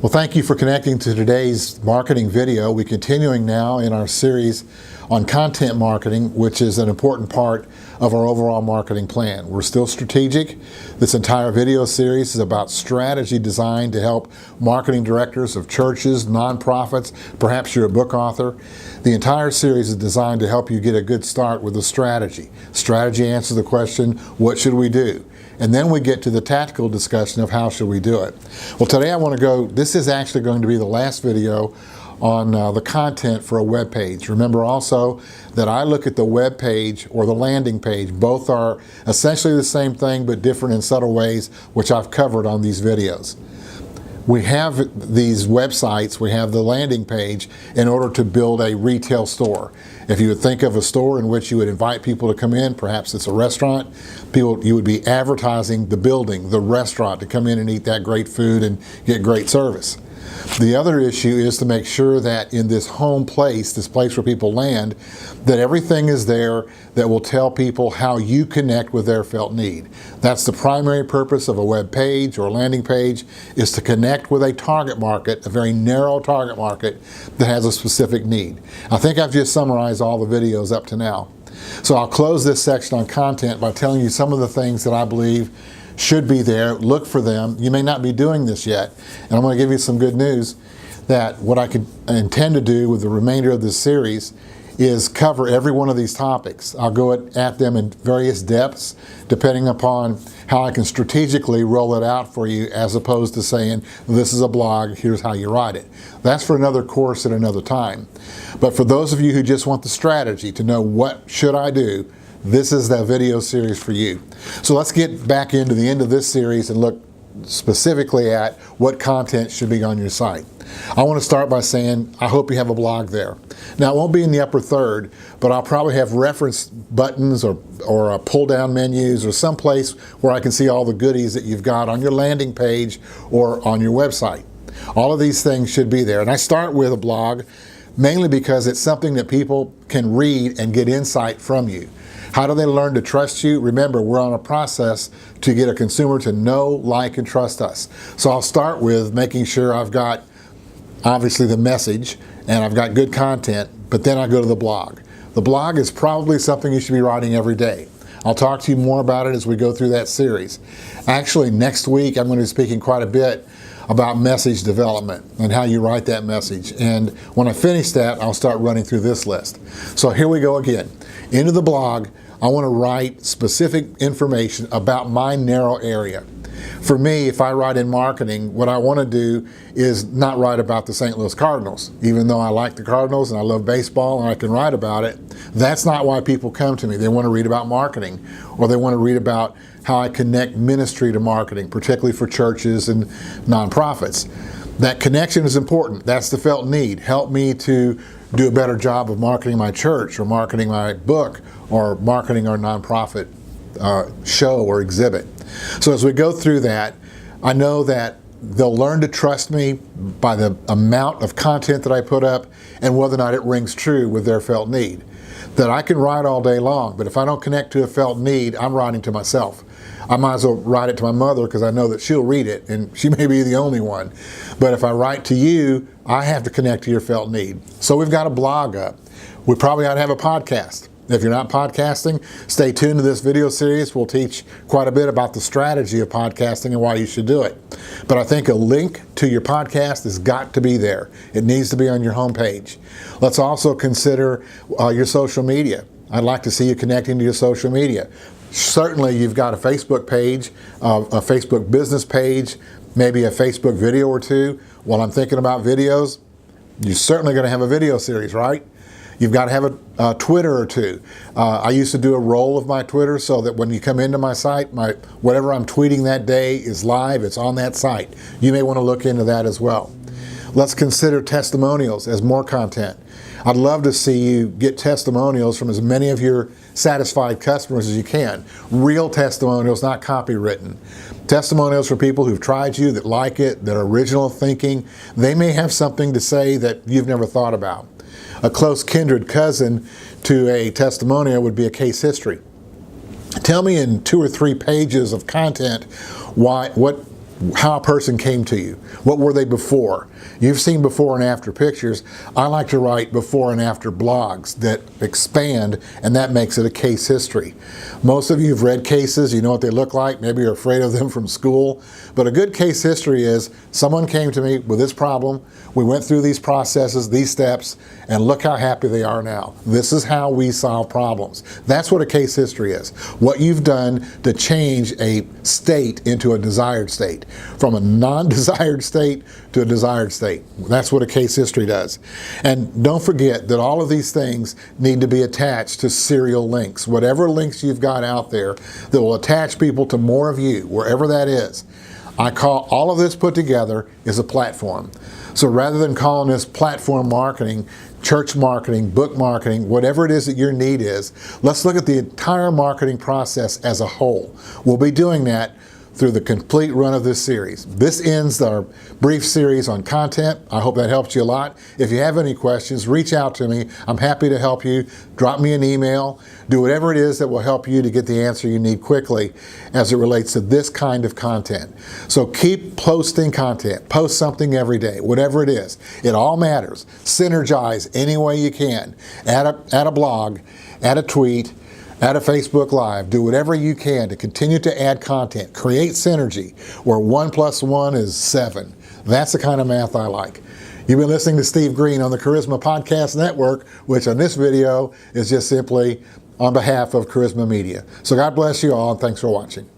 Well, thank you for connecting to today's marketing video. We're continuing now in our series on content marketing, which is an important part of our overall marketing plan. We're still strategic. This entire video series is about strategy designed to help marketing directors of churches, nonprofits, perhaps you're a book author. The entire series is designed to help you get a good start with a strategy. Strategy answers the question, what should we do? And then we get to the tactical discussion of how should we do it. Well, today I want to go, this is actually going to be the last video on the content for a web page. Remember also that I look at the web page or the landing page. Both are essentially the same thing but different in subtle ways, which I've covered on these videos. We have these websites, we have the landing page in order to build a retail store. If you would think of a store in which you would invite people to come in, perhaps it's a restaurant, you would be advertising the building, the restaurant, to come in and eat that great food and get great service. The other issue is to make sure that in this home place, this place where people land, that everything is there that will tell people how you connect with their felt need. That's the primary purpose of a web page or landing page, is to connect with a target market, a very narrow target market that has a specific need. I think I've just summarized all the videos up to now. So I'll close this section on content by telling you some of the things that I believe should be there. Look for them. You may not be doing this yet, and I'm going to give you some good news that what I could intend to do with the remainder of this series is cover every one of these topics. I'll go at them in various depths depending upon how I can strategically roll it out for you, as opposed to saying, this is a blog, here's how you write it. That's for another course at another time. But for those of you who just want the strategy to know what should I do, this is that video series for you. So let's get back into the end of this series and look specifically at what content should be on your site. I want to start by saying I hope you have a blog there. Now, it won't be in the upper third, but I'll probably have reference buttons or pull down menus or some place where I can see all the goodies that you've got on your landing page or on your website. All of these things should be there. And I start with a blog mainly because it's something that people can read and get insight from you. How do they learn to trust you? Remember, we're on a process to get a consumer to know, like, and trust us. So I'll start with making sure I've got, obviously, the message and I've got good content, but then I go to the blog. The blog is probably something you should be writing every day. I'll talk to you more about it as we go through that series. Actually, next week I'm going to be speaking quite a bit about message development and how you write that message. And when I finish that, I'll start running through this list. So here we go again. Into the blog, I want to write specific information about my narrow area. For me, if I write in marketing, what I want to do is not write about the St. Louis Cardinals. Even though I like the Cardinals and I love baseball and I can write about it, that's not why people come to me. They want to read about marketing, or they want to read about how I connect ministry to marketing, particularly for churches and nonprofits. That connection is important. That's the felt need. Help me to do a better job of marketing my church or marketing my book or marketing our nonprofit show or exhibit. So as we go through that, I know that they'll learn to trust me by the amount of content that I put up and whether or not it rings true with their felt need. That I can write all day long, but if I don't connect to a felt need, I'm writing to myself. I might as well write it to my mother because I know that she'll read it and she may be the only one. But if I write to you, I have to connect to your felt need. So we've got a blog up. We probably ought to have a podcast. If you're not podcasting, stay tuned to this video series. We'll teach quite a bit about the strategy of podcasting and why you should do it. But I think a link to your podcast has got to be there. It needs to be on your homepage. Let's also consider your social media. I'd like to see you connecting to your social media. Certainly you've got a Facebook page, a Facebook business page, maybe a Facebook video or two. While I'm thinking about videos, you're certainly going to have a video series, right? You've got to have a Twitter or two. I used to do a roll of my Twitter so that when you come into my site, whatever I'm tweeting that day is live, it's on that site. You may want to look into that as well. Let's consider testimonials as more content. I'd love to see you get testimonials from as many of your satisfied customers as you can. Real testimonials, not copywritten. Testimonials for people who've tried you, that like it, that are original thinking. They may have something to say that you've never thought about. A close kindred cousin to a testimonial would be a case history. Tell me in 2 or 3 pages of content what how a person came to you. What were they before? You've seen before and after pictures. I like to write before and after blogs that expand, and that makes it a case history. Most of you have read cases, you know what they look like, maybe you're afraid of them from school, but a good case history is someone came to me with this problem, we went through these processes, these steps, and look how happy they are now. This is how we solve problems. That's what a case history is. What you've done to change a state into a desired state. From a non-desired state to a desired state. That's what a case history does. And don't forget that all of these things need to be attached to serial links. Whatever links you've got out there that will attach people to more of you, wherever that is. I call all of this put together is a platform. So rather than calling this platform marketing, church marketing, book marketing, whatever it is that your need is, let's look at the entire marketing process as a whole. We'll be doing that through the complete run of this series. This ends our brief series on content. I hope that helped you a lot. If you have any questions, reach out to me. I'm happy to help you. Drop me an email. Do whatever it is that will help you to get the answer you need quickly as it relates to this kind of content. So keep posting content. Post something every day, whatever it is. It all matters. Synergize any way you can. Add a blog, add a tweet, add a Facebook Live, do whatever you can to continue to add content. Create synergy where 1 + 1 is 7. That's the kind of math I like. You've been listening to Steve Green on the Charisma Podcast Network, which on this video is just simply on behalf of Charisma Media. So God bless you all, and thanks for watching.